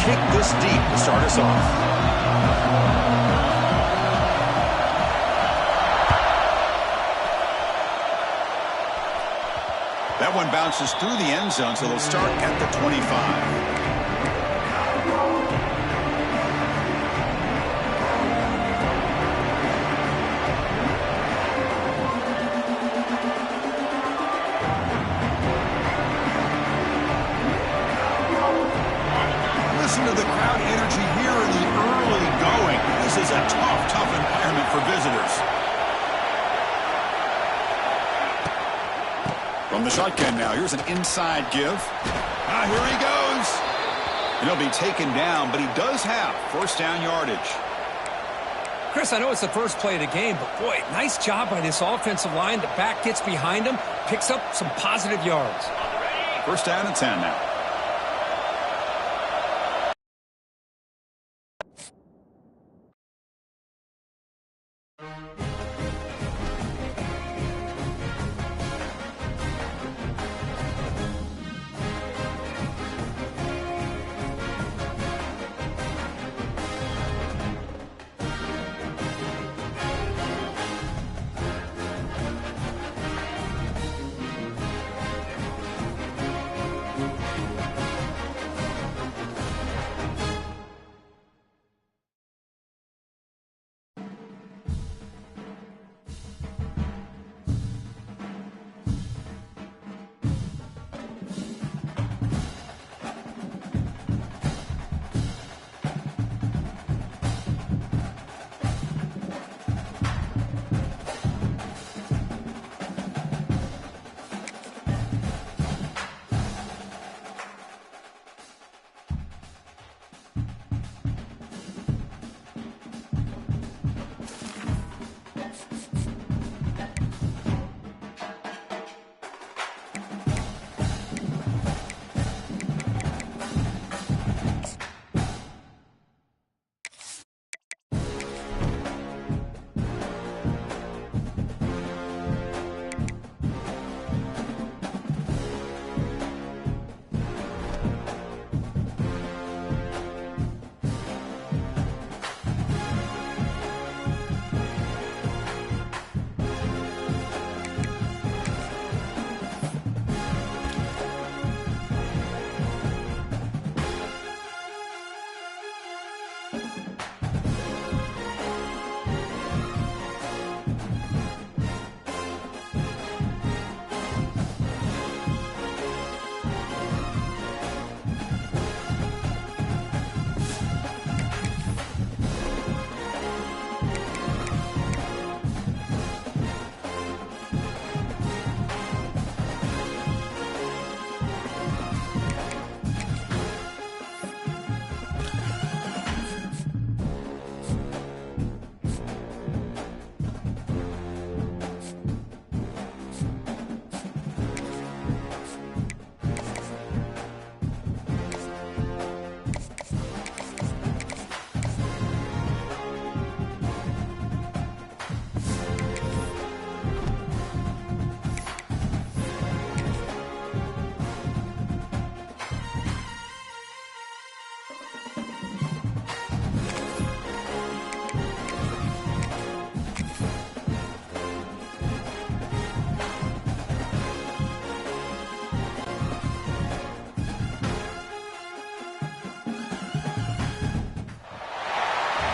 kick this deep to start us off. That one bounces through the end zone, so they'll start at the 25. Listen to the crowd energy here in the early going. This is a tough environment for visitors. From the shotgun now, here's an inside give. Here he goes. And he'll be taken down, but he does have first down yardage. Chris, I know it's the first play of the game, but boy, nice job by this offensive line. The back gets behind him, picks up some positive yards. First down and 10 now.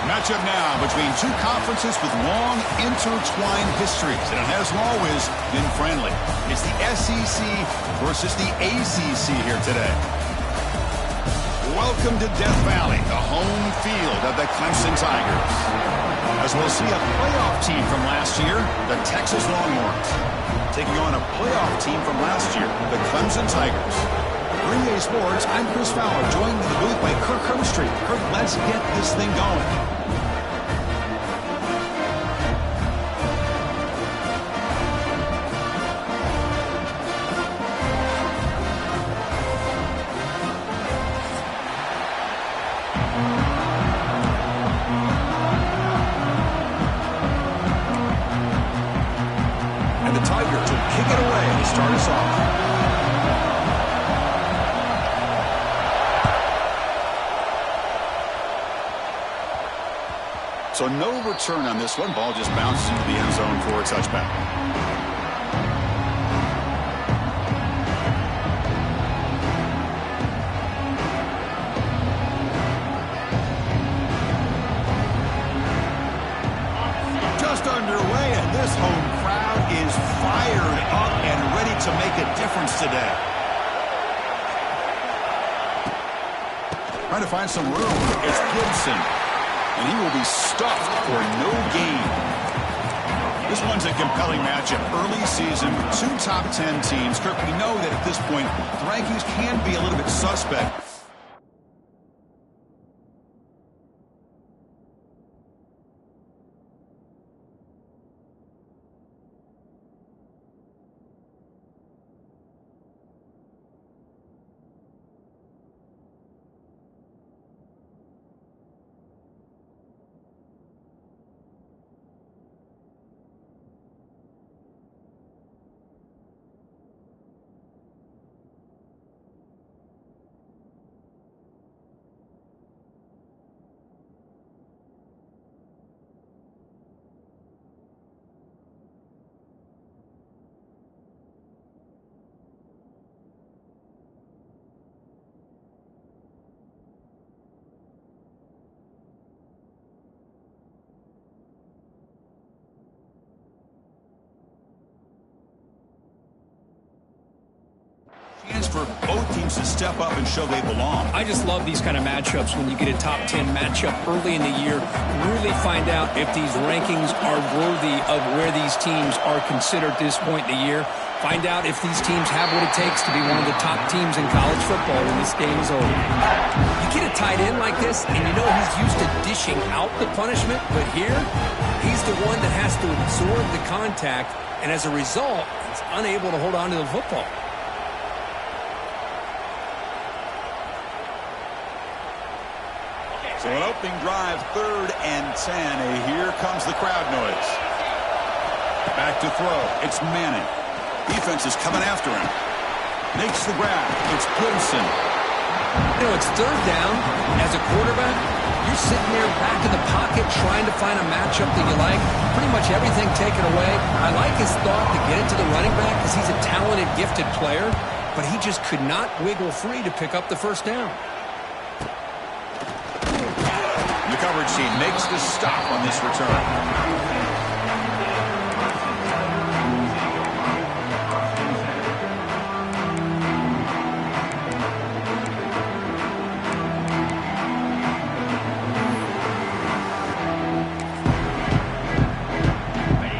Matchup now between two conferences with long intertwined histories, and it has always been friendly. It's the SEC versus the ACC here today. Welcome to Death Valley, the home field of the Clemson Tigers. As we'll see a playoff team from last year, the Texas Longhorns, taking on a playoff team from last year, the Clemson Tigers. Green Bay Sports, I'm Chris Fowler, joined in the booth by Kirk Herbstreit. Kirk, let's get this thing going. And the Tigers will kick it away to start us off. So no return on this one. Ball just bounces into the end zone for a touchback. Just underway, and this home crowd is fired up and ready to make a difference today. Trying to find some room. It's Gibson. And he will be stuffed for no gain. This one's a compelling matchup. Early season, 2 top 10 teams. Kirk, we know that at this point, the rankings can be a little bit suspect. Chance for both teams to step up and show they belong. I just love these kind of matchups when you get a top 10 matchup early in the year. Really find out if these rankings are worthy of where these teams are considered at this point in the year. Find out if these teams have what it takes to be one of the top teams in college football when this game is over. You get a tight end like this, and you know he's used to dishing out the punishment, but here, he's the one that has to absorb the contact, and as a result, he's unable to hold on to the football. So an opening drive, 3rd and 10. Here comes the crowd noise. Back to throw. It's Manning. Defense is coming after him. Makes the grab. It's Gibson. You know, it's 3rd down. As a quarterback, you're sitting there back in the pocket trying to find a matchup that you like. Pretty much everything taken away. I like his thought to get it to the running back because he's a talented, gifted player, but he just could not wiggle free to pick up the 1st down. The coverage team makes the stop on this return.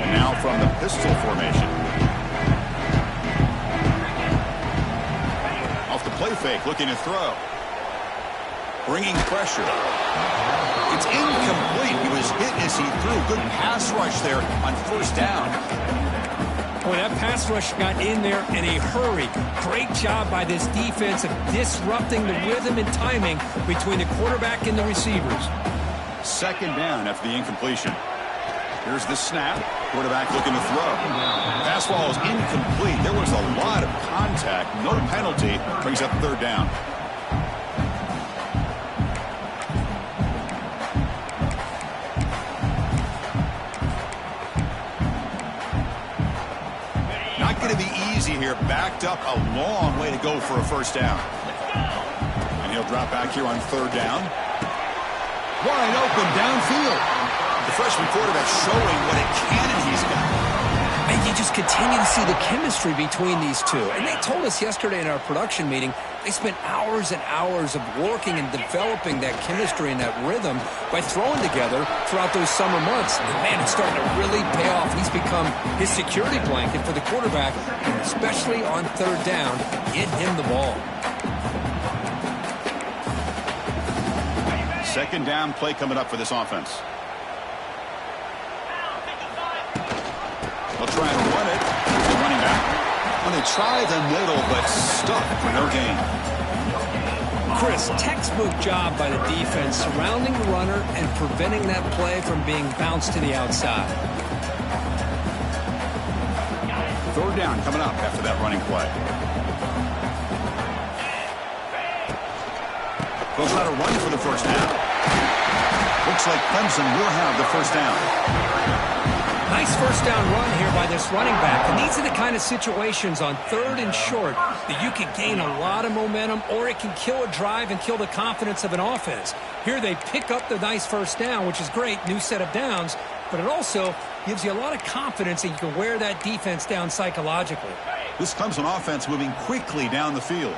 And now from the pistol formation. Off the play fake, looking to throw. Bringing pressure. It's incomplete. He was hit as he threw. Good pass rush there on 1st down. Boy, that pass rush got in there in a hurry. Great job by this defense of disrupting the rhythm and timing between the quarterback and the receivers. 2nd down after the incompletion. Here's the snap. Quarterback looking to throw. Pass ball is incomplete. There was a lot of contact. No penalty. Brings up 3rd down. Going to be easy here. Backed up a long way to go for a 1st down. And he'll drop back here on 3rd down. Wide open downfield. The freshman quarterback showing what a cannon he's got. And you just continue to see the chemistry between these two. And they told us yesterday in our production meeting, they spent hours and hours of working and developing that chemistry and that rhythm by throwing together throughout those summer months. And man, it's starting to really pay off. He's become his security blanket for the quarterback, and especially on 3rd down, get him the ball. 2nd down play coming up for this offense. They'll try and run it. The running back. Well, they try the middle, but stuck for no gain. Chris, textbook job by the defense surrounding the runner and preventing that play from being bounced to the outside. 3rd down coming up after that running play. They'll try to run for the 1st down. We'll Looks like Clemson will have the first down. Nice first down run here by this running back. And these are the kind of situations on 3rd and short that you can gain a lot of momentum, or it can kill a drive and kill the confidence of an offense. Here they pick up the nice first down, which is great, new set of downs, but it also gives you a lot of confidence that you can wear that defense down psychologically. This Clemson offense moving quickly down the field.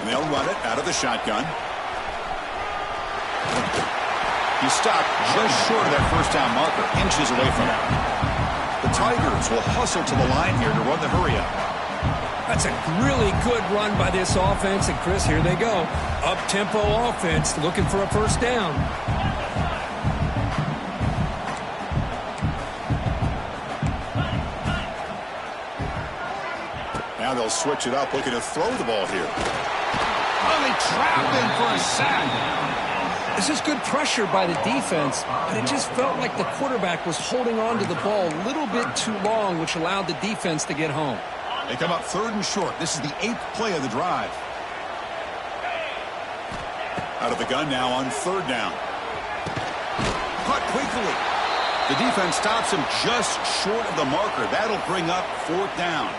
And they'll run it out of the shotgun. He stopped just short of that first down marker, inches away from it. The Tigers will hustle to the line here to run the hurry up. That's a really good run by this offense. And, Chris, here they go. Up-tempo offense looking for a first down. Now they'll switch it up, looking to throw the ball here. Oh, they trap him for a sack. This is good pressure by the defense, but it just felt like the quarterback was holding on to the ball a little bit too long, which allowed the defense to get home. They come up 3rd and short. This is the 8th play of the drive. Out of the gun now on 3rd down. Caught quickly. The defense stops him just short of the marker. That'll bring up 4th down.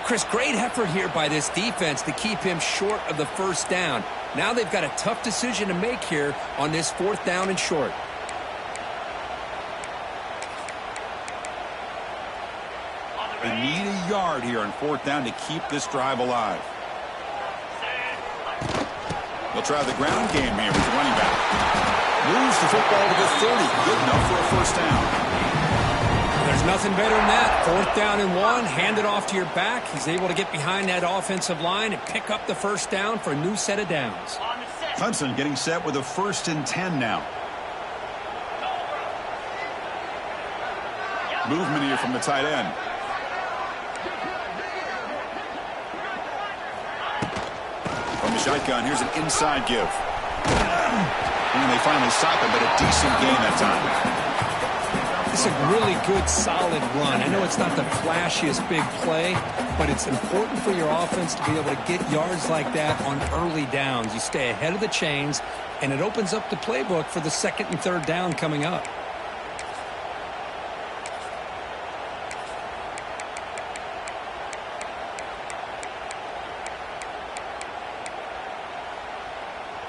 Chris, great effort here by this defense to keep him short of the first down. Now they've got a tough decision to make here on this 4th down and short. They need a yard here on 4th down to keep this drive alive. They'll try the ground game here with the running back. Moves the football to the 30. Good enough for a first down. There's nothing better than that. 4th down and 1. Hand it off to your back. He's able to get behind that offensive line and pick up the first down for a new set of downs. Clemson getting set with a 1st and 10 now. Movement here from the tight end. From the shotgun, here's an inside give. And they finally stop him, but a decent gain that time. It's a really good, solid run. I know it's not the flashiest big play, but it's important for your offense to be able to get yards like that on early downs. You stay ahead of the chains, and it opens up the playbook for the 2nd and 3rd down coming up.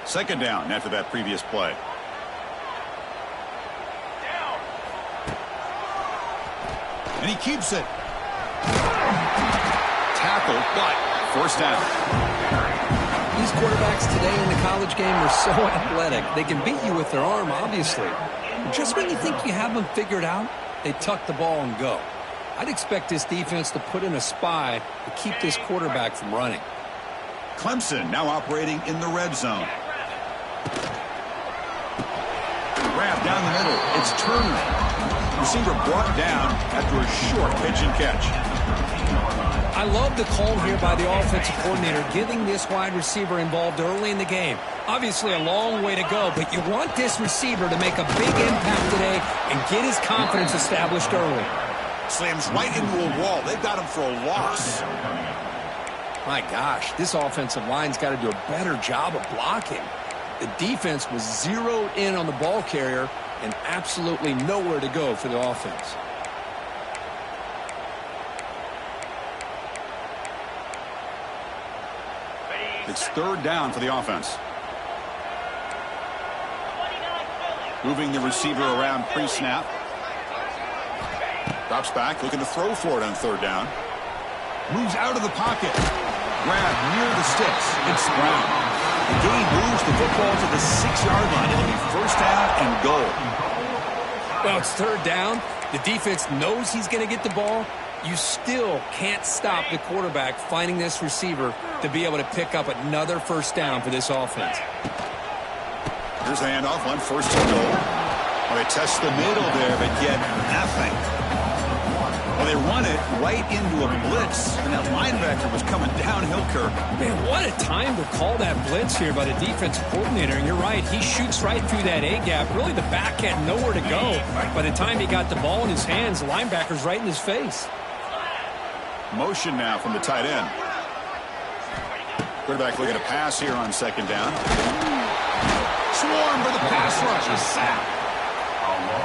Second down after that previous play. And he keeps it. Tackled, but first down. These quarterbacks today in the college game are so athletic. They can beat you with their arm, obviously. Just when you think you have them figured out, they tuck the ball and go. I'd expect this defense to put in a spy to keep this quarterback from running. Clemson now operating in the red zone. Grab down the middle. It's Turner. Receiver brought down after a short pitch and catch. I love the call here by the offensive coordinator, getting this wide receiver involved early in the game. Obviously a long way to go, but you want this receiver to make a big impact today and get his confidence established early. Slams right into a wall. They've got him for a loss. My gosh, this offensive line's got to do a better job of blocking. The defense was zeroed in on the ball carrier and absolutely nowhere to go for the offense. It's 3rd down for the offense. Moving the receiver around pre-snap. Drops back, looking to throw for it on 3rd down. Moves out of the pocket. Grab near the sticks. It's Brown. The game moves the football to the 6-yard line. It'll be first down and goal. Well, it's 3rd down. The defense knows he's going to get the ball. You still can't stop the quarterback finding this receiver to be able to pick up another first down for this offense. Here's the handoff on 1st and goal. Well, they test the middle there, but get nothing. Well, they run it right into a blitz, and that linebacker was coming downhill, Kirk. Man, what a time to call that blitz here by the defensive coordinator. And you're right, he shoots right through that A-gap. Really, the back had nowhere to go. By the time he got the ball in his hands, the linebacker's right in his face. Motion now from the tight end. Quarterback looking to pass here on second down. Swarm for the pass rush. A sack.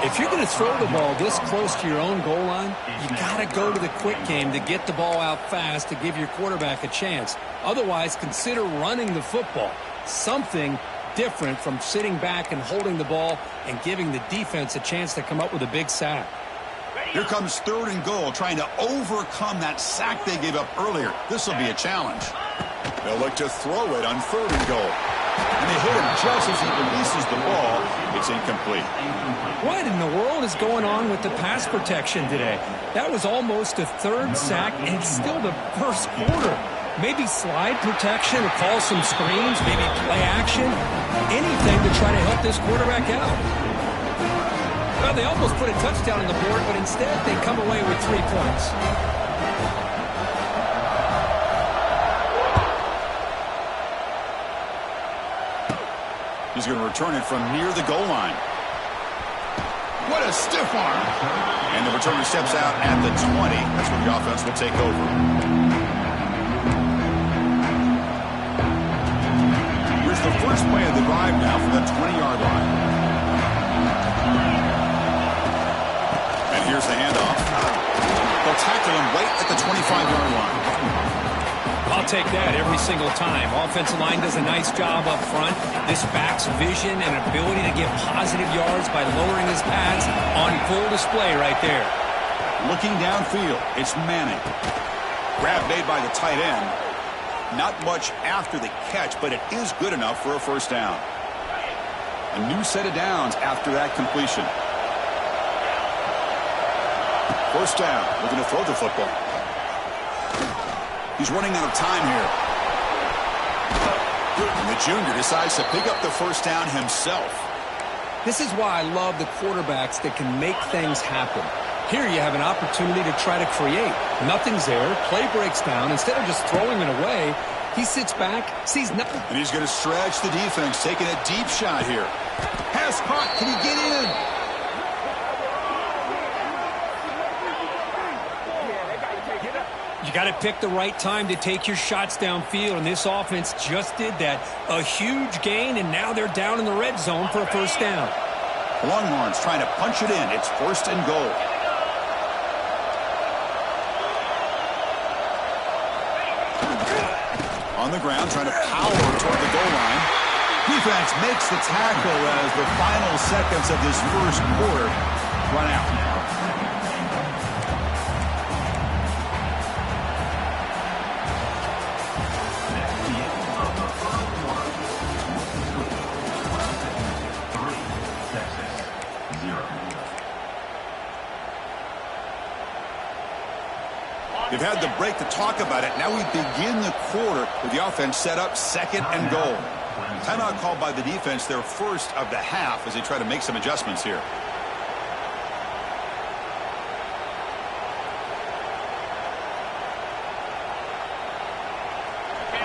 If you're going to throw the ball this close to your own goal line, you got to go to the quick game to get the ball out fast to give your quarterback a chance. Otherwise, consider running the football. Something different from sitting back and holding the ball and giving the defense a chance to come up with a big sack. Here comes third and goal, trying to overcome that sack they gave up earlier. This will be a challenge. They'll look to throw it on third and goal. And they hit him just as he releases the ball. It's incomplete. What in the world is going on with the pass protection today? That was almost a third sack and still the first quarter. Maybe slide protection or call some screens, maybe play action. Anything to try to help this quarterback out. Well, they almost put a touchdown on the board, but instead they come away with 3 points. He's going to return it from near the goal line. What a stiff arm. And the returner steps out at the 20. That's where the offense will take over. Here's the first play of the drive now from the 20-yard line. And here's the handoff. They'll tackle him right at the 25-yard line. I'll take that every single time. Offensive line does a nice job up front. This back's vision and ability to get positive yards by lowering his pads on full display right there. Looking downfield, it's Manning. Grab made by the tight end. Not much after the catch, but it is good enough for a first down. A new set of downs after that completion. First down, looking to throw the football. He's running out of time here. And the junior decides to pick up the first down himself. This is why I love the quarterbacks that can make things happen. Here you have an opportunity to try to create. Nothing's there. Play breaks down. Instead of just throwing it away, he sits back, sees nothing. And he's going to stretch the defense, taking a deep shot here. Pass caught. Can he get in? You got to pick the right time to take your shots downfield, and this offense just did that. A huge gain, and now they're down in the red zone for a first down. Longhorns trying to punch it in. It's first and goal. On the ground, trying to power toward the goal line. Defense makes the tackle as the final seconds of this first quarter run out. They've had the break to talk about it. Now we begin the quarter with the offense set up second and goal. Timeout called by the defense, their first of the half, as they try to make some adjustments here.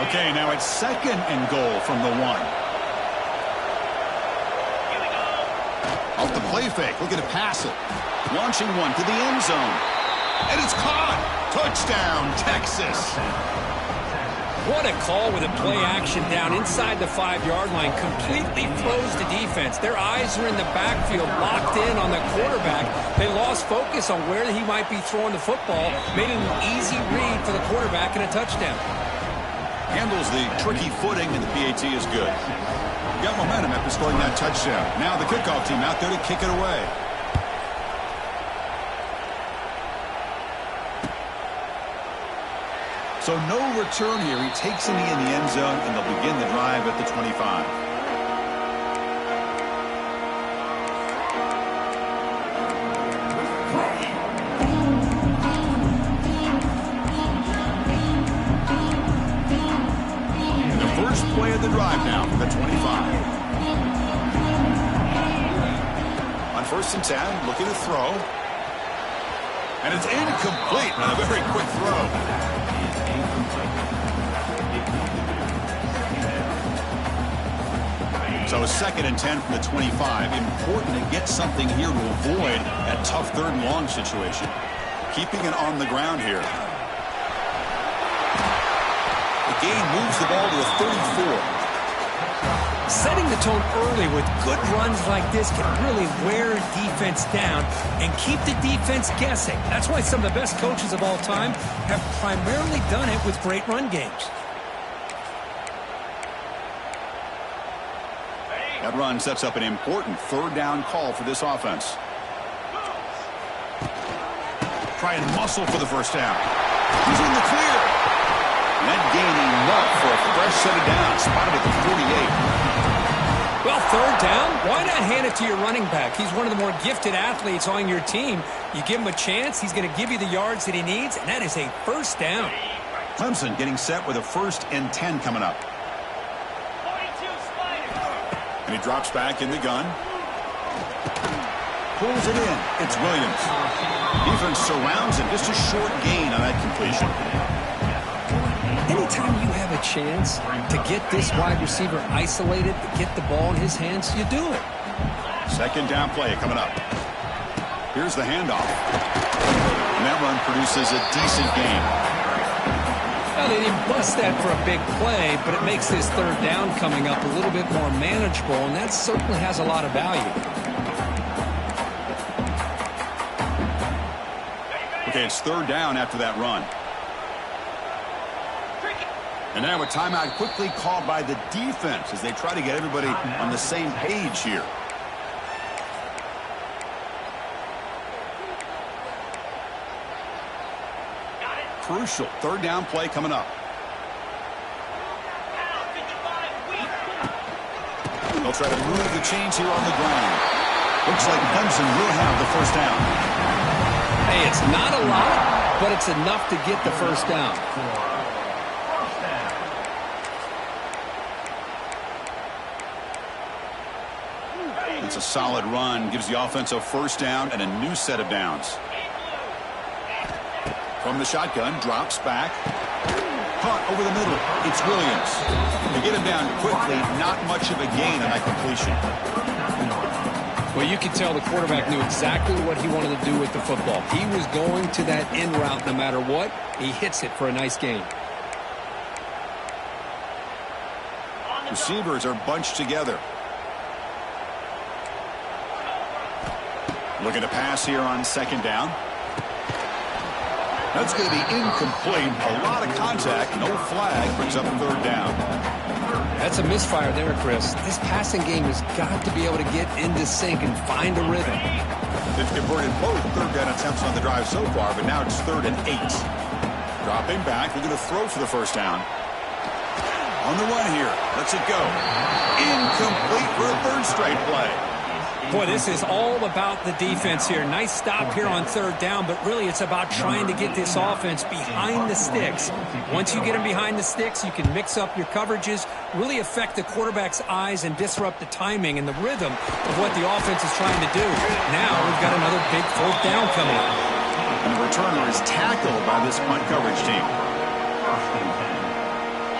Okay, now it's second and goal from the 1. Off the play fake, looking to pass it. Launching one to the end zone. And it's caught. Touchdown, Texas. What a call with a play action down inside the 5-yard line. Completely froze the defense. Their eyes are in the backfield, locked in on the quarterback. They lost focus on where he might be throwing the football. Made it an easy read for the quarterback and a touchdown. Handles the tricky footing, and the PAT is good. Got momentum after scoring that touchdown. Now the kickoff team out there to kick it away. So no return here. He takes it in the end zone, and they'll begin the drive at the 25. The first play of the drive now from the 25. On first and 10, looking to throw. And it's incomplete on a very quick throw. So 2nd and 10 from the 25. Important to get something here to avoid that tough 3rd and long situation. Keeping it on the ground here. The gain moves the ball to a 34. Setting the tone early with good runs like this can really wear a defense down and keep the defense guessing. That's why some of the best coaches of all time have primarily done it with great run games. That run sets up an important 3rd down call for this offense. Try and muscle for the 1st down. He's in the clear. And that gain enough for a fresh set of downs. Spotted at the 48. Well, 3rd down, why not hand it to your running back? He's one of the more gifted athletes on your team. You give him a chance, he's going to give you the yards that he needs, and that is a 1st down. Clemson getting set with a 1st and 10 coming up. And he drops back in the gun. Pulls it in. It's Williams. Defense surrounds him. Just a short gain on that completion. Anytime you have a chance to get this wide receiver isolated, to get the ball in his hands, you do it. 2nd down play coming up. Here's the handoff. And that run produces a decent gain. Well, they didn't bust that for a big play, but it makes this 3rd down coming up a little bit more manageable, and that certainly has a lot of value. Okay, it's 3rd down after that run. And now a timeout quickly called by the defense as they try to get everybody on the same page here. Crucial 3rd down play coming up. They'll try to move the chains here on the ground. Looks like Clemson will have the 1st down. Hey, it's not a lot, but it's enough to get the 1st down. It's a solid run, gives the offense a 1st down and a new set of downs. From the shotgun, drops back. Caught over the middle. It's Williams. They get him down quickly, not much of a gain on that completion. Well, you could tell the quarterback knew exactly what he wanted to do with the football. He was going to that in route no matter what. He hits it for a nice gain. Receivers are bunched together. Looking to pass here on 2nd down. That's going to be incomplete. A lot of contact. No flag. Brings up 3rd down. That's a misfire there, Chris. This passing game has got to be able to get into sync and find a rhythm. They've converted both 3rd down attempts on the drive so far, but now it's 3rd and 8. Dropping back. They're going to throw for the 1st down. On the run here. Lets it go. Incomplete for a 3rd straight play. Boy, this is all about the defense here. Nice stop here on 3rd down, but really it's about trying to get this offense behind the sticks. Once you get them behind the sticks, you can mix up your coverages, really affect the quarterback's eyes and disrupt the timing and the rhythm of what the offense is trying to do. Now we've got another big 4th down coming up. And the returner is tackled by this punt coverage team.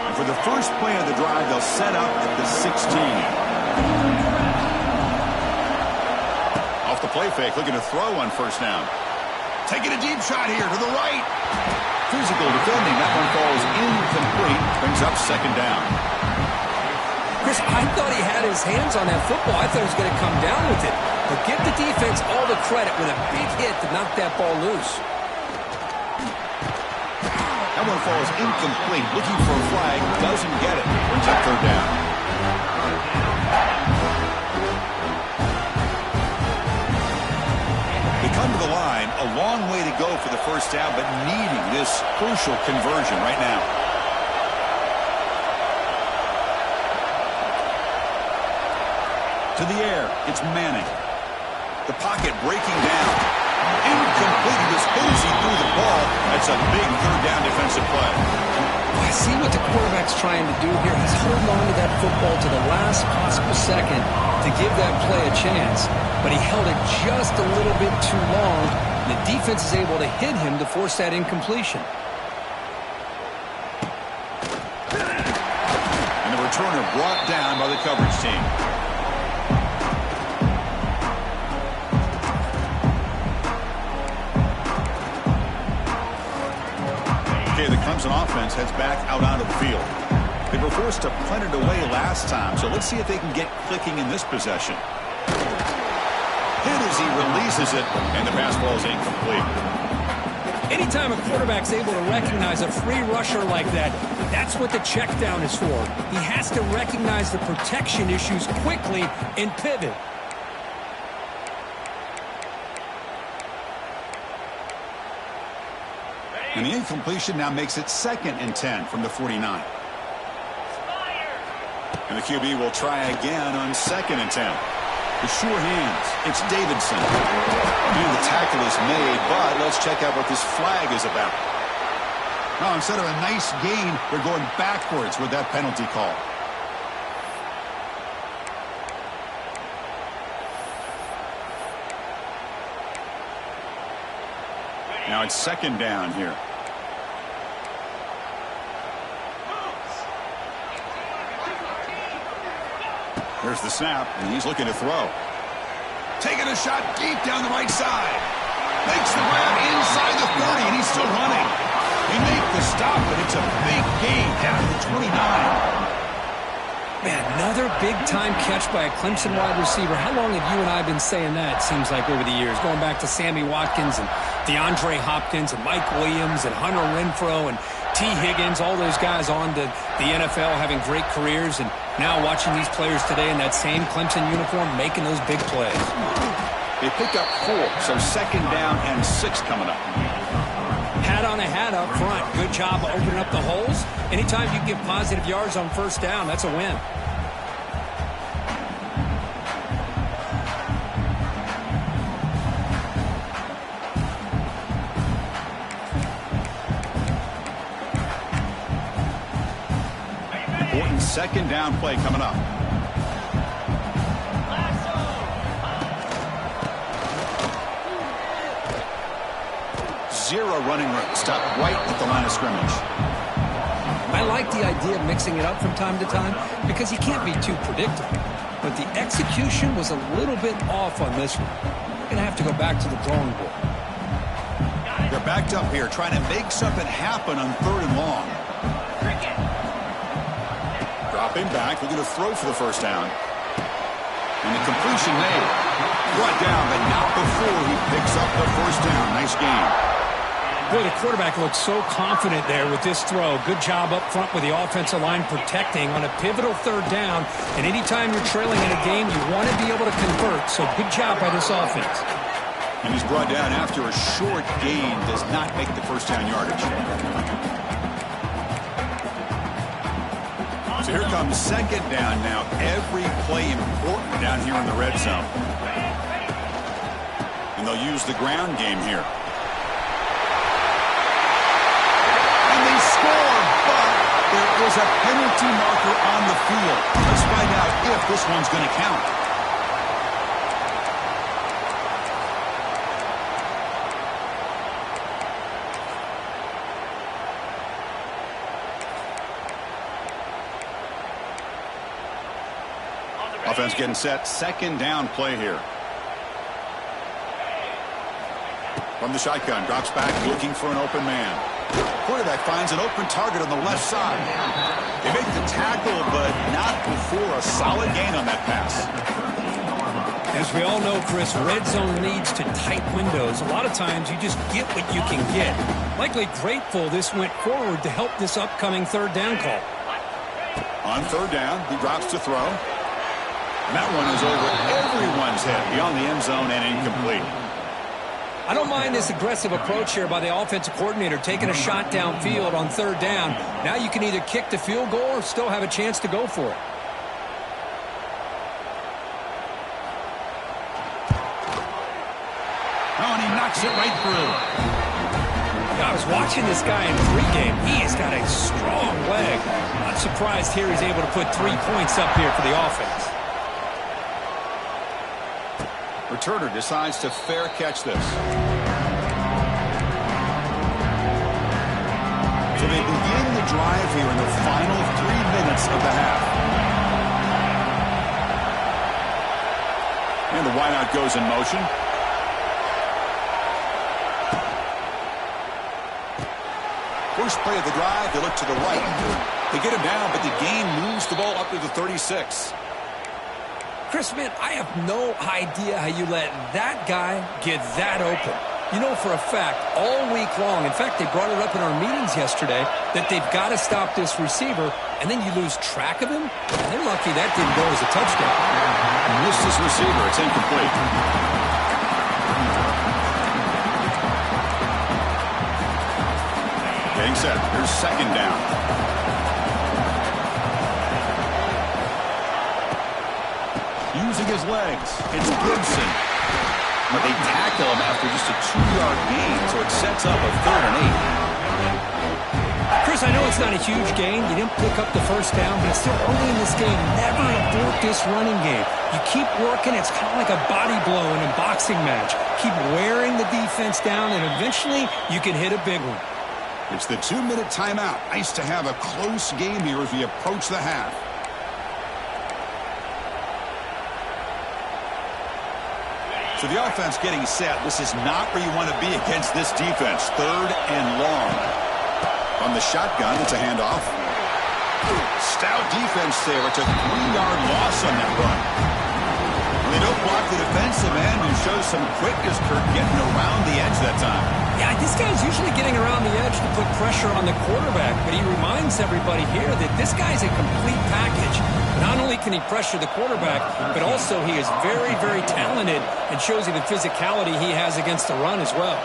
And for the first play of the drive, they'll set up at the 16. The play fake, looking to throw on 1st down. Taking a deep shot here to the right. Physical defending. That one falls incomplete. Brings up 2nd down. Chris, I thought he had his hands on that football. I thought he was going to come down with it. But give the defense all the credit with a big hit to knock that ball loose. That one falls incomplete. Looking for a flag. Doesn't get it. Brings up 3rd down. Come to the line, a long way to go for the 1st down, but needing this crucial conversion right now. To the air, it's Manning. The pocket breaking down. Incomplete. He was hit as he threw the ball. That's a big 3rd down defensive play. See what the quarterback's trying to do here. He's holding on to that football to the last possible second to give that play a chance. But he held it just a little bit too long. The defense is able to hit him to force that incompletion. And the returner brought down by the coverage team. The Clemson offense heads back out onto the field. They were forced to punt it away last time, so let's see if they can get clicking in this possession. Hit as he releases it, and the pass ball is incomplete. Anytime a quarterback's able to recognize a free rusher like that, that's what the check down is for. He has to recognize the protection issues quickly and pivot. And the incompletion now makes it 2nd and 10 from the 49. And the QB will try again on 2nd and 10. The sure hands. It's Davidson. The tackle is made, but let's check out what this flag is about. Now, instead of a nice gain, they're going backwards with that penalty call. Now it's 2nd down here. Here's the snap, and he's looking to throw. Taking a shot deep down the right side. Makes the grab inside the 30, and he's still running. They make the stop, but it's a big gain down to the 29. Man, another big-time catch by a Clemson wide receiver. How long have you and I been saying that, seems like, over the years? Going back to Sammy Watkins and DeAndre Hopkins and Mike Williams and Hunter Renfrow and T. Higgins, all those guys on to the NFL having great careers, and now watching these players today in that same Clemson uniform making those big plays. They pick up 4, so 2nd down and 6 coming up. Hat on a hat up front. Good job opening up the holes. Anytime you can get positive yards on 1st down, that's a win. Important 2nd down play coming up. Zero running room. Stop right at the line of scrimmage. I like the idea of mixing it up from time to time because you can't be too predictable. But the execution was a little bit off on this one. We're going to have to go back to the drawing board. They're backed up here trying to make something happen on 3rd and long. Dropping back. They're going to throw for the 1st down. And the completion made. Brought down, but not before he picks up the 1st down. Nice game. Boy, the quarterback looks so confident there with this throw. Good job up front with the offensive line protecting on a pivotal 3rd down. And anytime you're trailing in a game, you want to be able to convert. So good job by this offense. And he's brought down after a short gain. Does not make the 1st down yardage. So here comes 2nd down now. Every play important down here in the red zone. And they'll use the ground game here. There is a penalty marker on the field. Let's find out if this one's going to count. Offense getting set. 2nd down play here. From the shotgun, drops back looking for an open man. Quarterback finds an open target on the left side. They make the tackle, but not before a solid gain on that pass. As we all know, Chris, red zone leads to tight windows. A lot of times you just get what you can get. Likely grateful this went forward to help this upcoming 3rd down call. On 3rd down, he drops to throw. And that one is over everyone's head beyond the end zone and incomplete. I don't mind this aggressive approach here by the offensive coordinator, taking a shot downfield on 3rd down. Now you can either kick the field goal or still have a chance to go for it. Oh, and he knocks it right through. I was watching this guy in pregame. He has got a strong leg. Not surprised here he's able to put 3 points up here for the offense. Returner decides to fair catch this. So they begin the drive here in the final 3 minutes of the half. And the wideout goes in motion. First play of the drive, they look to the right. They get him down, but the gain moves the ball up to the 36. Chris, man, I have no idea how you let that guy get that open. You know for a fact, all week long, in fact, they brought it up in our meetings yesterday, that they've got to stop this receiver, and then you lose track of him? They're lucky that didn't go as a touchdown. Missed his receiver. It's incomplete. Getting set. Here's second down. Using his legs. It's Gibson. But they tackle him after just a 2-yard gain, so it sets up a 3rd and 8. Chris, I know it's not a huge gain. You didn't pick up the first down, but it's still early in this game. Never abort this running game. You keep working. It's kind of like a body blow in a boxing match. Keep wearing the defense down, and eventually you can hit a big one. It's the 2-minute timeout. Nice to have a close game here as we approach the half. So the offense getting set. This is not where you want to be against this defense. 3rd and long. On the shotgun, it's a handoff. Stout defense there. It's a 3-yard loss on that run. They don't block the defensive end and shows some quickness, Kirk, getting around the edge that time. Yeah, this guy's usually getting around the edge to put pressure on the quarterback, but he reminds everybody here that this guy's a complete package. Not only can he pressure the quarterback, but also he is very, very talented and shows you the physicality he has against the run as well.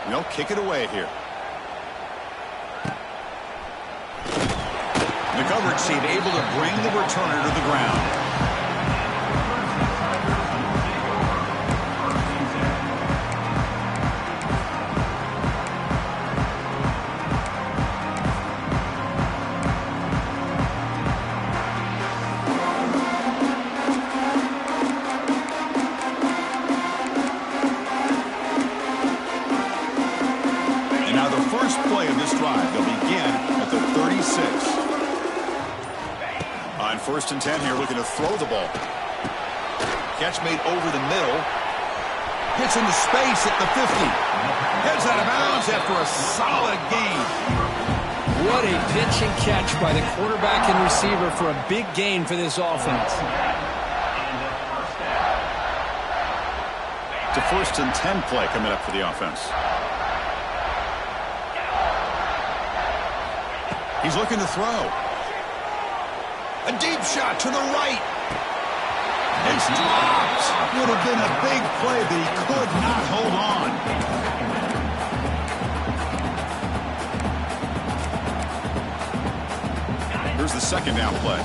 They'll kick it away here. The coverage team able to bring the returner to the ground. And now the first play of this drive, they'll begin at the 36. On 1st and 10 here, looking to throw the ball. Catch made over the middle. Gets into space at the 50. Heads out of bounds after a solid gain. What a pitch and catch by the quarterback and receiver for a big gain for this offense. To 1st and 10 play coming up for the offense. He's looking to throw. A deep shot to the right. It's dropped. Would have been a big play, but he could not hold on. Here's the 2nd down play.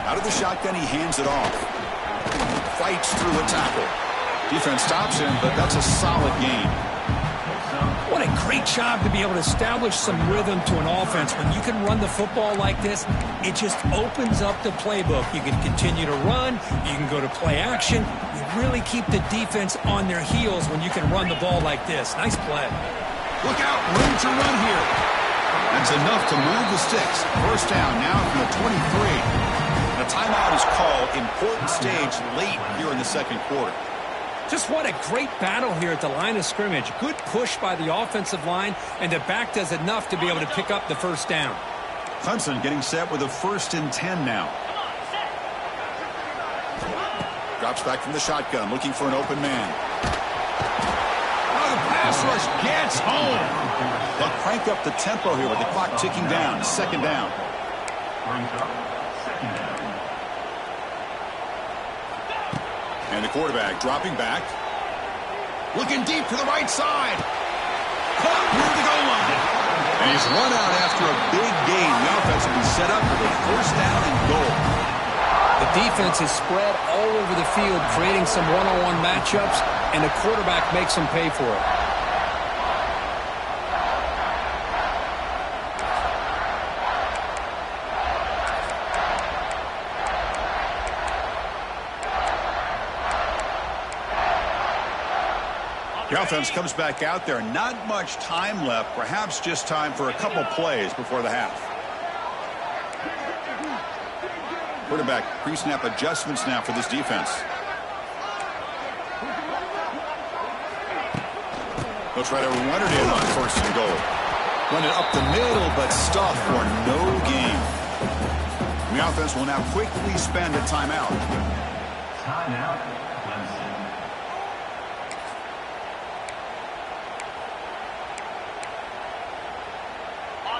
Out of the shotgun, he hands it off. Fights through a tackle. Defense stops him, but that's a solid gain. What a great job to be able to establish some rhythm to an offense. When you can run the football like this, it just opens up the playbook. You can continue to run. You can go to play action. You really keep the defense on their heels when you can run the ball like this. Nice play. Look out, room to run here. That's enough to move the sticks. 1st down now from the 23. And a timeout is called. Important stage late here in the 2nd quarter. Just what a great battle here at the line of scrimmage. Good push by the offensive line, and the back does enough to be able to pick up the 1st down. Clemson getting set with a 1st and 10 now. Drops back from the shotgun, looking for an open man. Oh, the pass rush gets home. They'll crank up the tempo here with the clock ticking down. 2nd down. And the quarterback dropping back. Looking deep to the right side. Caught near the goal line. And he's run out after a big gain. The offense will be set up for the first down and goal. The defense is spread all over the field, creating some one-on-one matchups, and the quarterback makes them pay for it. The offense comes back out there. Not much time left. Perhaps just time for a couple plays before the half. Quarterback pre-snap adjustments now for this defense. They'll try to run it in on first and goal. Run it up the middle, but stuffed for no gain. And the offense will now quickly spend a timeout. Timeout.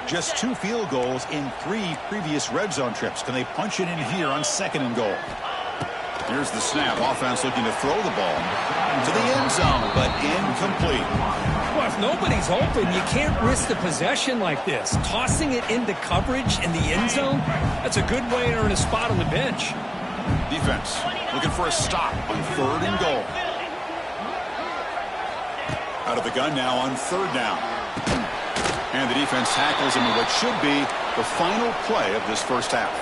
Just 2 field goals in 3 previous red zone trips. Can they punch it in here on second and goal? Here's the snap. Offense looking to throw the ball to the end zone, but incomplete. Well, if nobody's open, you can't risk the possession like this. Tossing it into coverage in the end zone, that's a good way to earn a spot on the bench. Defense looking for a stop on third and goal. Out of the gun now on third down. And the defense tackles him in what should be the final play of this first half.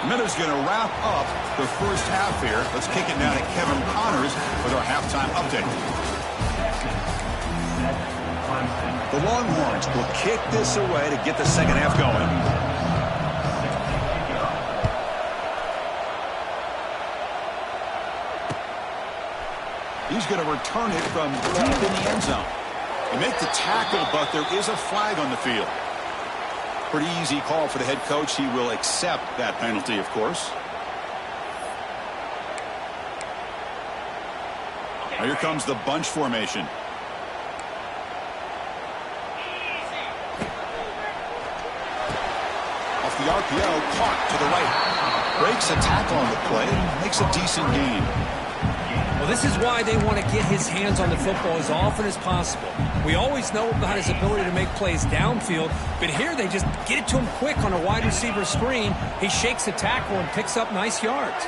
Miller's going to wrap up the first half here. Let's kick it down to Kevin Connors with our halftime update. The Longhorns will kick this away to get the second half going. He's going to return it from deep in the end zone. They make the tackle, but there is a flag on the field. Pretty easy call for the head coach. He will accept that penalty, of course. Now here comes the bunch formation. Off the RPO, caught to the right. Breaks a tackle on the play, makes a decent gain. Well, this is why they want to get his hands on the football as often as possible. We always know about his ability to make plays downfield, but here they just get it to him quick on a wide receiver screen. He shakes the tackle and picks up nice yards.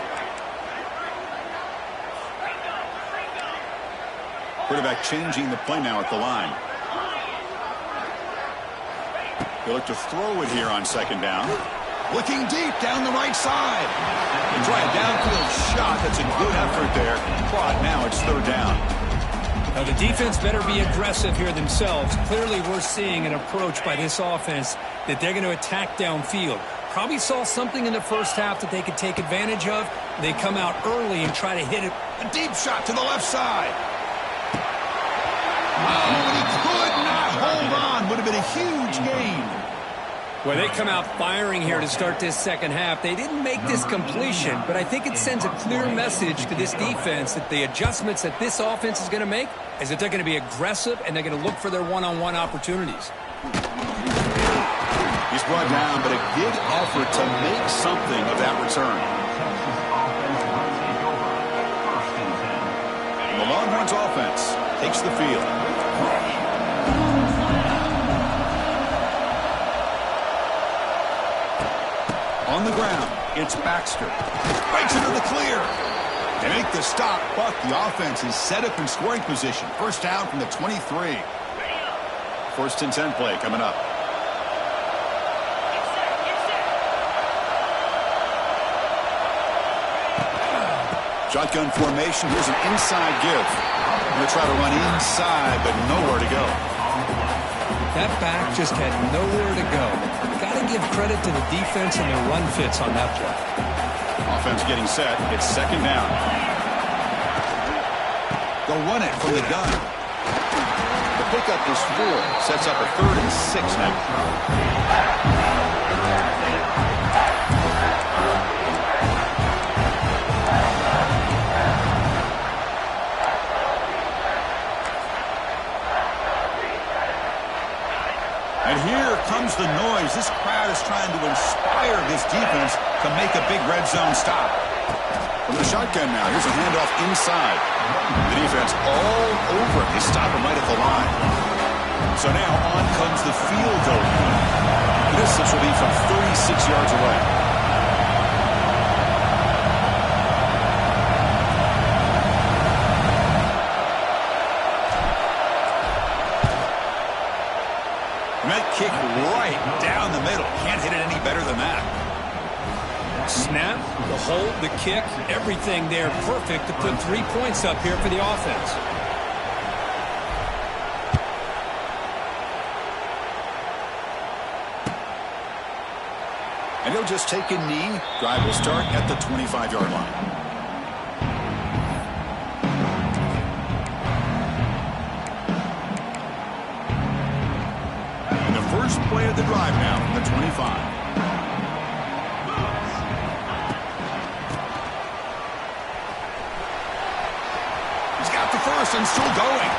Quarterback changing the play now at the line. They look to throw it here on second down. Looking deep down the right side. They try a downfield shot. That's a good effort there. Caught. Now it's third down. Now the defense better be aggressive here themselves. Clearly we're seeing an approach by this offense that they're going to attack downfield. Probably saw something in the first half that they could take advantage of. They come out early and try to hit it. A deep shot to the left side. Oh, and he could not hold on. Would have been a huge gain. Well, they come out firing here to start this second half. They didn't make this completion, but I think it sends a clear message to this defense that the adjustments that this offense is going to make is that they're going to be aggressive and they're going to look for their one-on-one opportunities. He's brought down, but a good effort to make something of that return. And the Longhorns offense takes the field. On the ground, it's Baxter. Breaks into the clear. They make the stop, but the offense is set up in scoring position. First down from the 23. First and 10 play coming up. Shotgun formation. Here's an inside give. Going to try to run inside, but nowhere to go. That back just had nowhere to go. Got to give credit to the defense and their run fits on that play. Offense getting set. It's second down. They'll run it from the gun. The pickup is 4. Sets up a 3rd and 6 now. And here comes the noise. This crowd is trying to inspire this defense to make a big red zone stop. From the shotgun now, here's a handoff inside. The defense all over him. They stop him right at the line. So now on comes the field goal. This will be from 36 yards away. And that kick right down the middle. Can't hit it any better than that. Snap, the hold, the kick, everything there perfect to put 3 points up here for the offense. And he'll just take a knee. Drive will start at the 25-yard line. And the first play of the drive now from the 25. He's got the first and still going.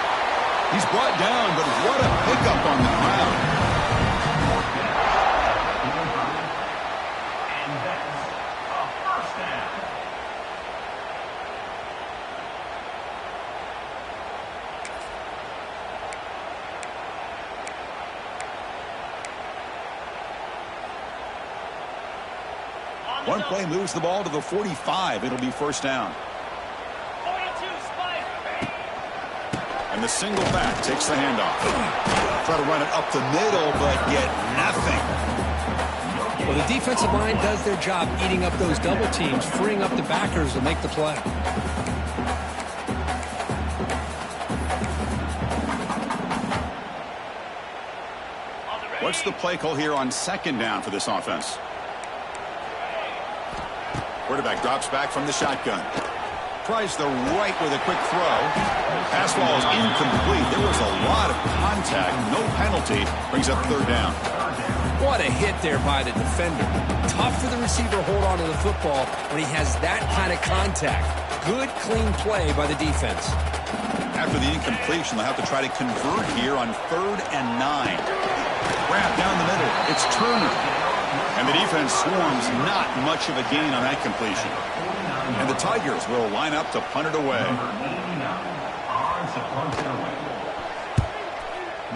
He's brought down, but what a pickup on the ground. One play moves the ball to the 45. It'll be first down. And the single back takes the handoff. Try to run it up the middle, but get nothing. Well, the defensive line does their job eating up those double teams, freeing up the backers to make the play. What's the play call here on second down for this offense? Quarterback drops back from the shotgun. Tries the right with a quick throw. Pass ball is incomplete. There was a lot of contact. No penalty. Brings up third down. What a hit there by the defender. Tough for the receiver to hold on to the football when he has that kind of contact. Good, clean play by the defense. After the incompletion, they'll have to try to convert here on 3rd and 9. Grab down the middle. It's Turner. And the defense swarms, not much of a gain on that completion. And the Tigers will line up to punt it away.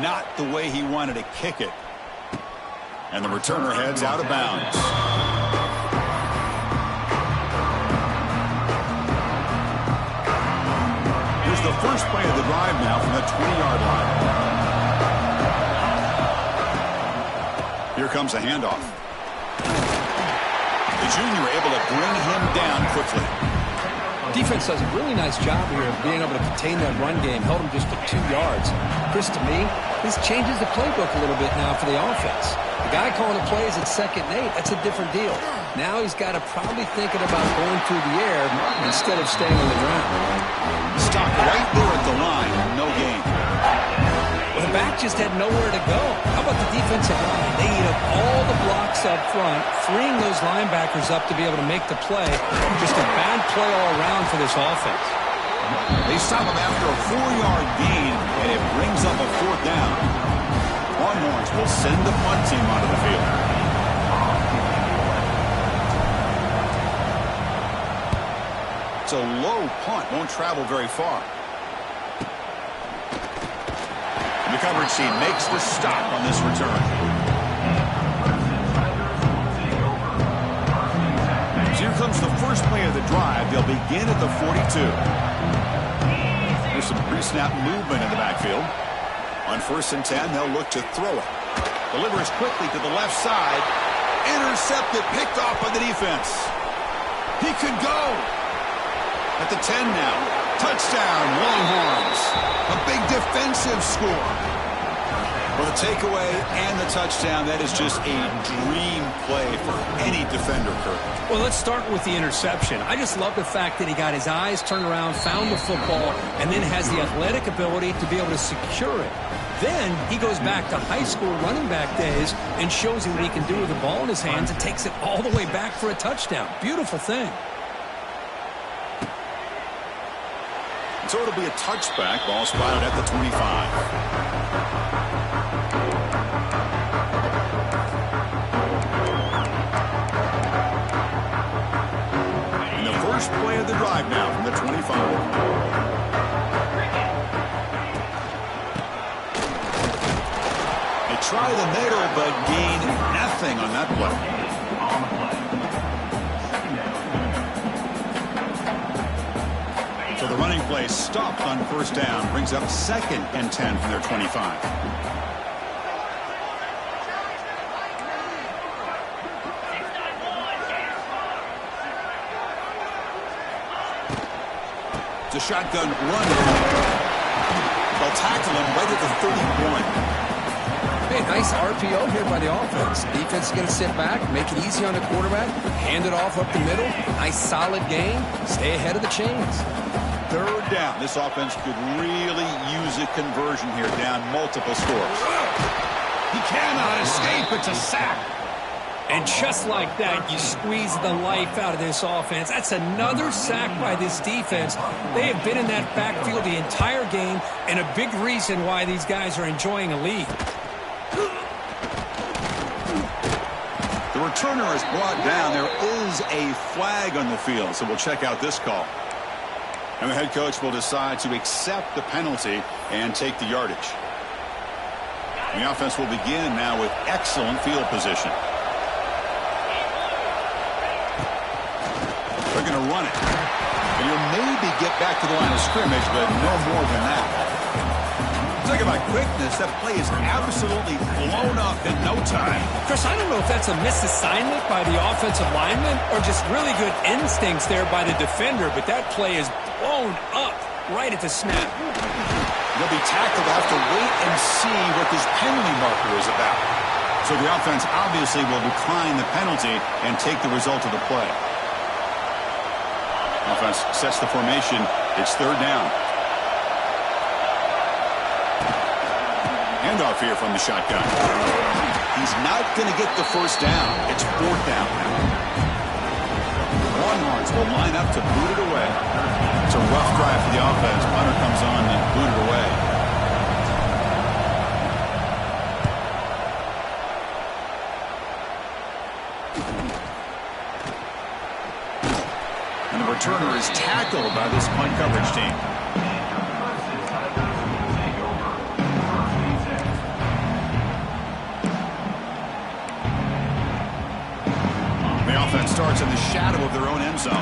Not the way he wanted to kick it. And the returner heads out of bounds. Here's the first play of the drive now from the 20-yard line. Here comes a handoff. The junior able to bring him down quickly. Defense does a really nice job here of being able to contain that run game. Held him just to 2 yards. Chris, to me, this changes the playbook a little bit now for the offense. The guy calling the plays at 2nd and 8, that's a different deal. Now he's got to probably thinking about going through the air instead of staying on the ground. Stop right there at the line. No gain. Well, the back just had nowhere to go. How about the defensive line? They eat up all the blocks up front, freeing those linebackers up to be able to make the play. Just a bad play all around for this offense. They stop him after a 4-yard gain, and it brings up a 4th down. Longhorns will send the punt team onto the field. It's a low punt, won't travel very far. The coverage team makes the stop on this return. So here comes the first play of the drive. They'll begin at the 42. There's some pre-snap movement in the backfield. On 1st and 10, they'll look to throw it. Delivers quickly to the left side. Intercepted, picked off by the defense. He could go. At the 10 now. Touchdown, Longhorns. A big defensive score. Well, the takeaway and the touchdown, that is just a dream play for any defender, Kurt. Well, let's start with the interception. I just love the fact that he got his eyes turned around, found the football, and then has the athletic ability to be able to secure it. Then he goes back to high school running back days and shows you what he can do with the ball in his hands and takes it all the way back for a touchdown. Beautiful thing. So it'll be a touchback. Ball spotted at the 25. And the try the middle, but gain nothing on that play. On the play. Second down. So the running play stopped on first down, brings up 2nd and 10 from their 25. It's a shotgun run. They'll tackle him right at the 31. Hey, nice RPO here by the offense. Defense is going to sit back, make it easy on the quarterback, hand it off up the middle. Nice solid game. Stay ahead of the chains. 3rd down. This offense could really use a conversion here, down multiple scores. He cannot escape. It's a sack. And just like that, you squeeze the life out of this offense. That's another sack by this defense. They have been in that backfield the entire game, and a big reason why these guys are enjoying a lead. The returner is brought down. There is a flag on the field, so we'll check out this call. And the head coach will decide to accept the penalty and take the yardage. And the offense will begin now with excellent field position. They're going to run it. And you'll maybe get back to the line of scrimmage, but no more than that. Talk about quickness. That play is absolutely blown up in no time. Chris, I don't know if that's a misassignment by the offensive lineman or just really good instincts there by the defender, but that play is blown up right at the snap. They'll be tackled. They'll have to wait and see what this penalty marker is about. So the offense obviously will decline the penalty and take the result of the play. Offense sets the formation. It's 3rd down. Handoff here from the shotgun. He's not going to get the first down. It's 4th down now. Longhorns will line up to boot it away. It's a rough drive for the offense. Punter comes on and boot it away. And the returner is tackled by this punt coverage team. The offense starts in the shadow of their own end zone.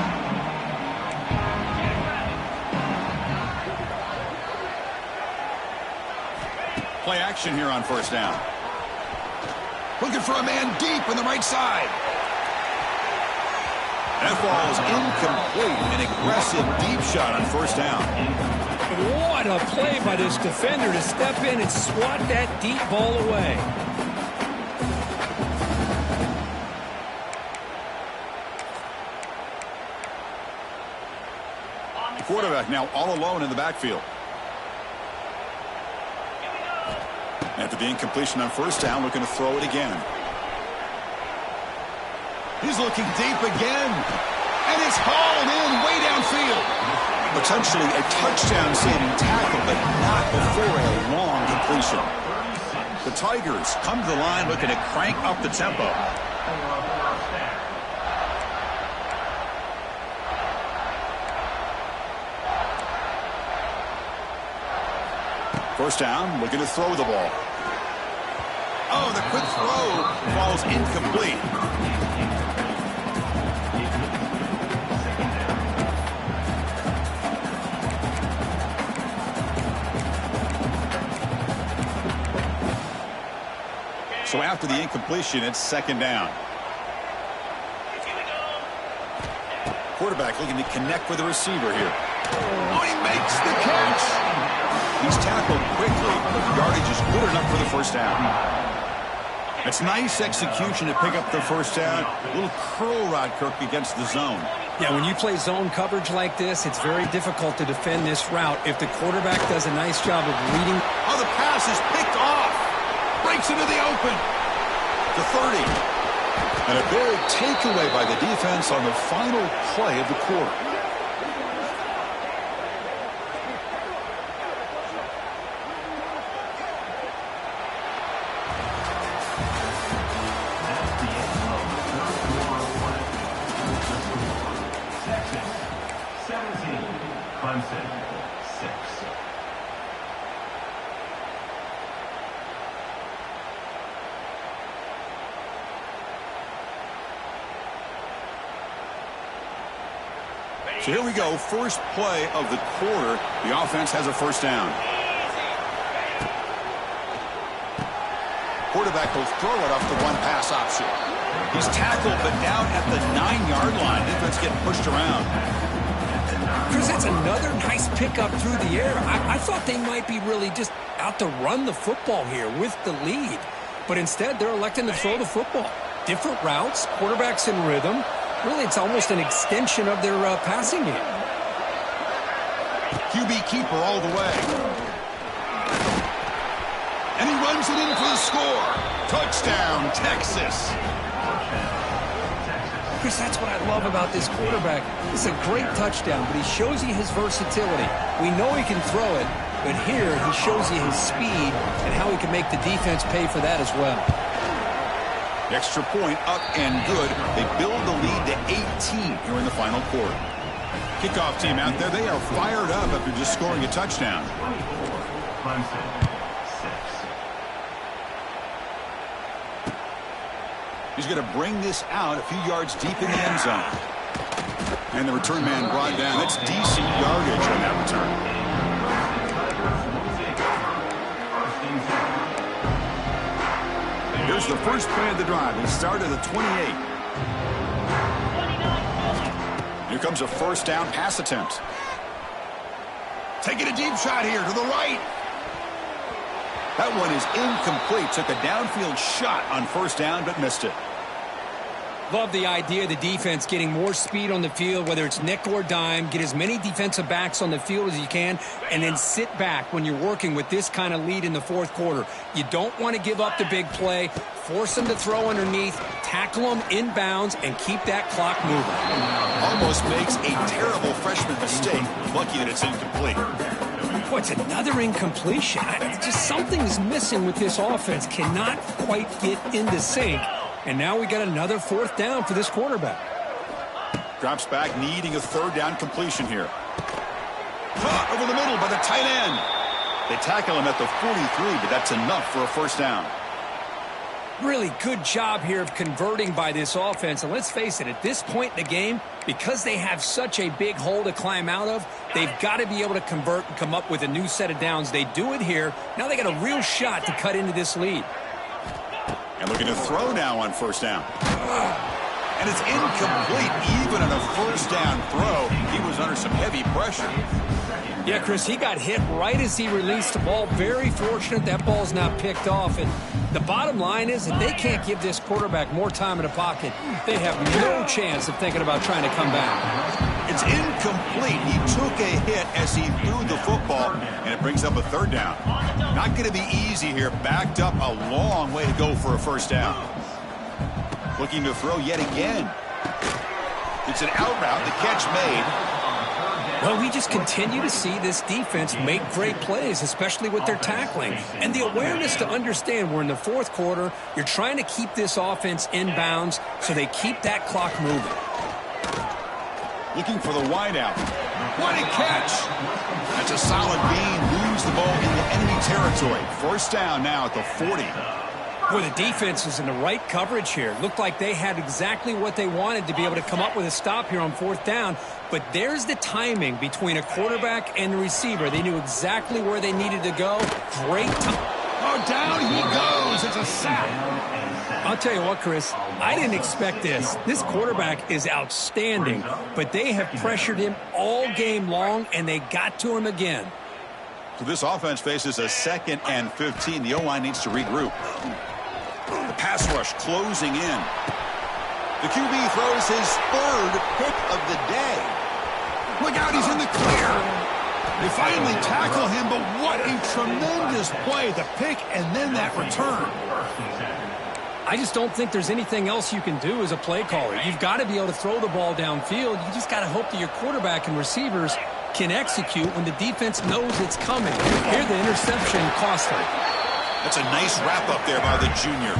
Play action here on first down. Looking for a man deep on the right side. That ball is incomplete. An aggressive deep shot on first down. What a play by this defender to step in and swat that deep ball away. The quarterback now all alone in the backfield. After the incompletion on first down, looking to throw it again. He's looking deep again. And it's hauled in way downfield. Potentially a touchdown-saving tackle, but not before a long completion. The Tigers come to the line looking to crank up the tempo. First down, looking to throw the ball. Oh, the quick throw falls incomplete. So after the incompletion, it's 2nd down. Quarterback looking to connect with the receiver here. Oh, he makes the catch. He's tackled quickly, but the yardage is good enough for the first down. It's nice execution to pick up the first down. A little curl rod, Kirk, against the zone. Yeah, when you play zone coverage like this, it's very difficult to defend this route if the quarterback does a nice job of reading. Oh, the pass is picked off. Breaks into the open. The 30. And a big takeaway by the defense on the final play of the quarter. So here we go, first play of the quarter. The offense has a first down. Quarterback will throw it off the one-pass option. He's tackled, but down at the 9-yard line. Defense getting pushed around. Chris, that's another nice pickup through the air. I thought they might be really just out to run the football here with the lead. But instead, they're electing to throw the football. Different routes, quarterbacks in rhythm. Really, it's almost an extension of their passing game. QB keeper all the way. And he runs it in for the score. Touchdown, Texas. Chris, that's what I love about this quarterback. It's a great touchdown, but he shows you his versatility. We know he can throw it, but here he shows you his speed and how he can make the defense pay for that as well. Extra point up and good. They build the lead to 18 here in the final quarter. Kickoff team out there, they are fired up after just scoring a touchdown. He's going to bring this out a few yards deep in the end zone. And the return man brought down. That's decent yardage on that return. Here's the first play of the drive. They start at the 28. Here comes a first down pass attempt. Taking a deep shot here to the right. That one is incomplete. Took a downfield shot on first down, but missed it. Love the idea of the defense getting more speed on the field, whether it's nickel or dime. Get as many defensive backs on the field as you can, and then sit back when you're working with this kind of lead in the fourth quarter. You don't want to give up the big play. Force them to throw underneath, tackle them inbounds, and keep that clock moving. Almost makes a terrible freshman mistake. Lucky that it's incomplete. What's another incompletion? Just something's missing with this offense. Cannot quite get into sync. And now we got another fourth down for this quarterback. Drops back, needing a third down completion here. Caught over the middle by the tight end. They tackle him at the 43, but that's enough for a first down. Really good job here of converting by this offense. And let's face it, at this point in the game, because they have such a big hole to climb out of, they've got to be able to convert and come up with a new set of downs. They do it here. Now they got a real shot to cut into this lead. And looking to throw now on first down. And it's incomplete. Even on a first down throw, he was under some heavy pressure. Yeah, Chris, he got hit right as he released the ball. Very fortunate that ball's not picked off. And the bottom line is that they can't give this quarterback more time in the pocket. They have no chance of thinking about trying to come back. It's incomplete. He took a hit as he threw the football, and it brings up a third down. Not going to be easy here. Backed up a long way to go for a first down. Looking to throw yet again. It's an out route. The catch made. Well, we just continue to see this defense make great plays, especially with their tackling. And the awareness to understand we're in the fourth quarter, you're trying to keep this offense in bounds so they keep that clock moving. Looking for the wideout. What a catch! That's a solid gain. Moves the ball into enemy territory. First down now at the 40. Boy, the defense is in the right coverage here. Looked like they had exactly what they wanted to be able to come up with a stop here on fourth down. But there's the timing between a quarterback and the receiver. They knew exactly where they needed to go. Great time. Oh, down he goes. It's a sack. I'll tell you what, Chris, I didn't expect this. This quarterback is outstanding, but they have pressured him all game long, and they got to him again. So this offense faces a 2nd and 15. The O-line needs to regroup. The pass rush closing in. The QB throws his third pick of the day. Look out, he's in the clear. They finally tackle him, but what a tremendous play. The pick and then that return. I just don't think there's anything else you can do as a play caller. You've got to be able to throw the ball downfield. You just got to hope that your quarterback and receivers can execute when the defense knows it's coming. Here, the interception cost them. That's a nice wrap-up there by the junior.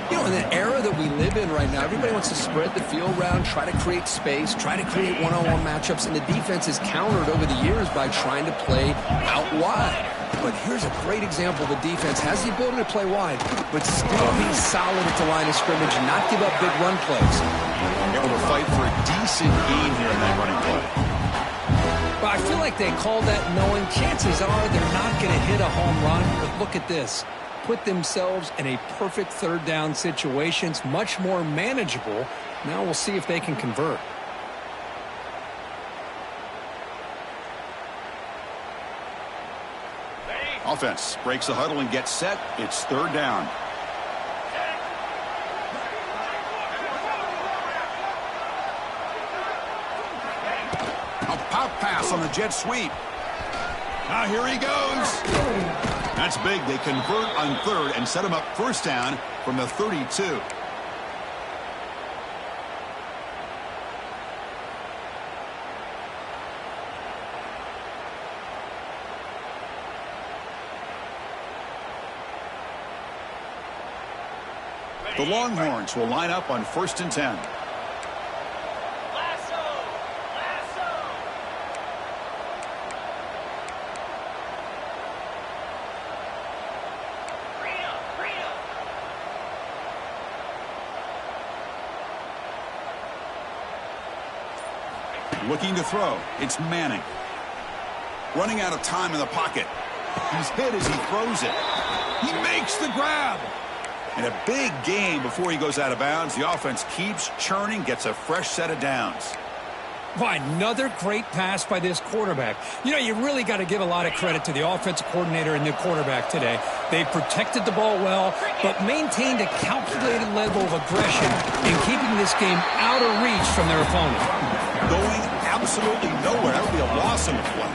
You know, in the era that we live in right now, everybody wants to spread the field around, try to create space, try to create one-on-one matchups, and the defense is countered over the years by trying to play out wide. But here's a great example. The defense has the ability to play wide, but still be solid at the line of scrimmage and not give up big run plays. Able to fight for a decent gain here in that running play. Well, I feel like they called that knowing chances are they're not going to hit a home run. But look at this. Put themselves in a perfect third down situation. It's much more manageable. Now we'll see if they can convert. Offense breaks the huddle and gets set. It's third down. A pop pass on the jet sweep. Now here he goes. That's big. They convert on third and set him up first down from the 32. The Longhorns will line up on 1st and 10. Looking to throw. It's Manning. Running out of time in the pocket. He's hit as he throws it. He makes the grab. And a big gain before he goes out of bounds. The offense keeps churning, gets a fresh set of downs. Why, another great pass by this quarterback. You know, you really got to give a lot of credit to the offensive coordinator and the quarterback today. They protected the ball well, but maintained a calculated level of aggression in keeping this game out of reach from their opponent. Going absolutely nowhere. That would be a loss in the play.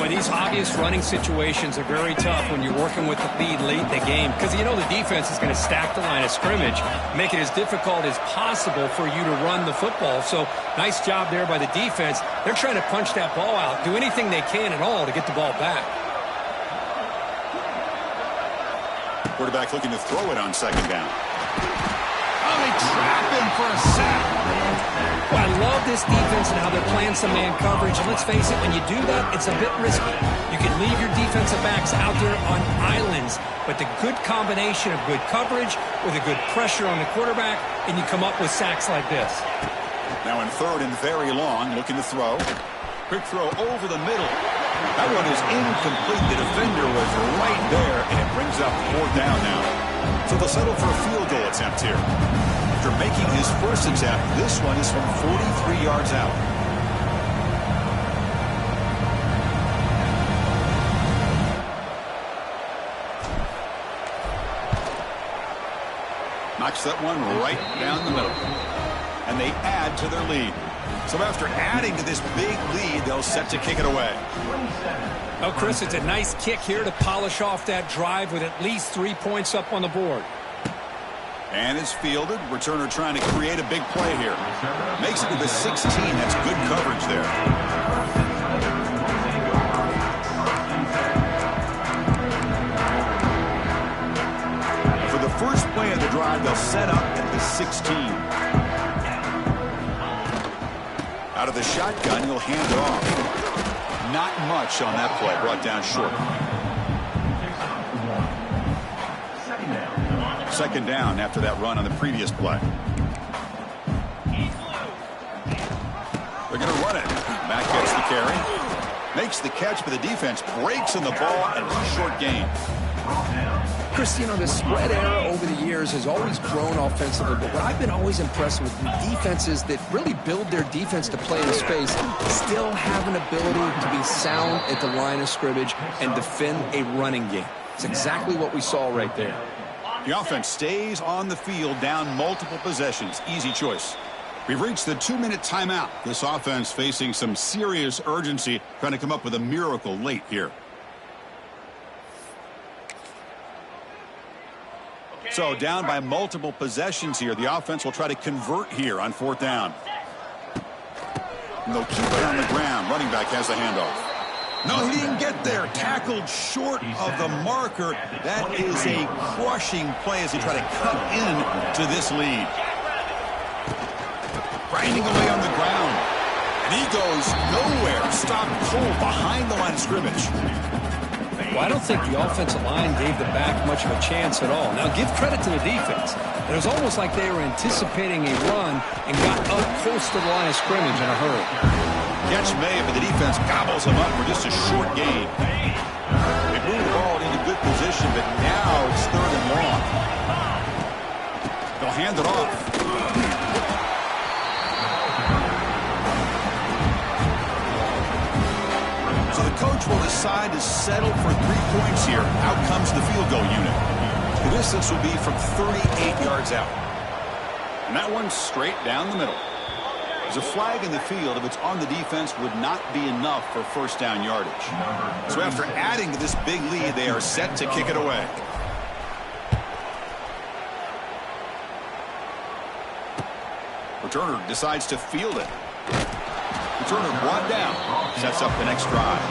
But these obvious running situations are very tough when you're working with the lead late in the game, because you know the defense is going to stack the line of scrimmage, make it as difficult as possible for you to run the football. So nice job there by the defense. They're trying to punch that ball out, do anything they can at all to get the ball back. Quarterback looking to throw it on second down. Oh, they trap him for a sack. Well, I love this defense and how they're playing some man coverage. And let's face it, when you do that, it's a bit risky. You can leave your defensive backs out there on islands, but the good combination of good coverage with a good pressure on the quarterback, and you come up with sacks like this. Now in third and very long, looking to throw. Quick throw over the middle. That one is incomplete. The defender was right there, and it brings up fourth down now. So they'll settle for a field goal attempt here. After making his first attempt, this one is from 43 yards out. Knocks that one right down the middle. And they add to their lead. So after adding to this big lead, they'll set to kick it away. Oh, Chris, it's a nice kick here to polish off that drive with at least 3 points up on the board. And it's fielded. Returner trying to create a big play here. Makes it to the 16. That's good coverage there. For the first play of the drive, they'll set up at the 16. Out of the shotgun, he'll hand it off. Not much on that play. Brought down short. Second down after that run on the previous play. They're going to run it. Mack gets the carry. Makes the catch, but the defense breaks in the ball, and it's a short gain. Chris, you know, the spread era over the years has always grown offensively, but what I've been always impressed with defenses that really build their defense to play in space still have an ability to be sound at the line of scrimmage and defend a running game. It's exactly what we saw right there. The offense stays on the field down multiple possessions. Easy choice. We've reached the 2-minute timeout. This offense facing some serious urgency, trying to come up with a miracle late here. So down by multiple possessions here. The offense will try to convert here on fourth down. And they'll keep it on the ground. Running back has the handoff. No, he didn't get there. Tackled short of the marker. That is a crushing play as they try to cut in to this lead. Grinding away on the ground. And he goes nowhere. Stopped cold behind the line of scrimmage. Well, I don't think the offensive line gave the back much of a chance at all. Now, give credit to the defense. It was almost like they were anticipating a run and got up close to the line of scrimmage in a hurry. Catch made, but the defense gobbles him up for just a short gain. They moved the ball into good position, but now it's 3rd and long. They'll hand it off. So the coach will decide to settle for 3 points here. Out comes the field goal unit. The distance will be from 38 yards out. And that one's straight down the middle. There's a flag in the field. If it's on the defense, would not be enough for first down yardage. So after adding to this big lead, they are set to kick it away. Returner decides to field it. Returner brought down. Sets up the next drive.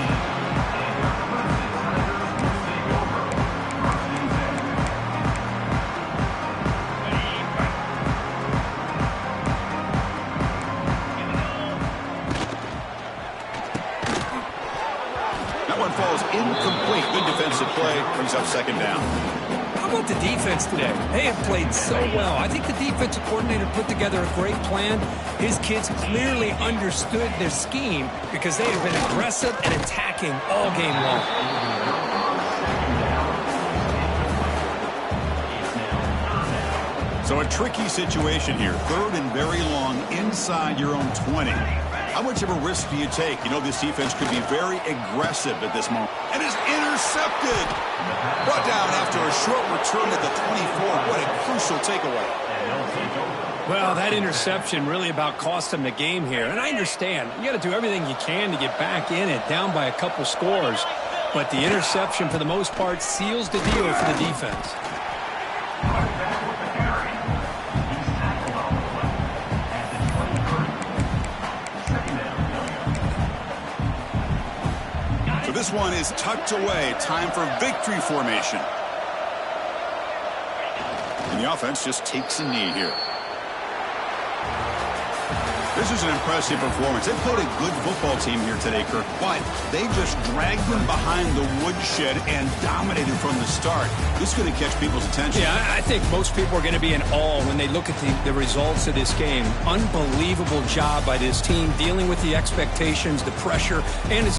That one falls incomplete. Good defensive play. Brings up 2nd down. How about the defense today? They have played so well. I think the defensive coordinator put together a great plan. His kids clearly understood their scheme because they have been aggressive and attacking all game long. So a tricky situation here. 3rd and very long inside your own 20. How much of a risk do you take? You know this defense could be very aggressive at this moment. And is intercepted. Brought down after a short return at the 24. What a crucial takeaway. Well, that interception really about cost them the game here. And I understand. You got to do everything you can to get back in it, down by a couple scores. But the interception, for the most part, seals the deal for the defense. So this one is tucked away. Time for victory formation. And the offense just takes a knee here. This is an impressive performance. They played a good football team here today, Kirk, but they just dragged them behind the woodshed and dominated from the start. This is going to catch people's attention. Yeah, I think most people are going to be in awe when they look at the results of this game. Unbelievable job by this team dealing with the expectations, the pressure, and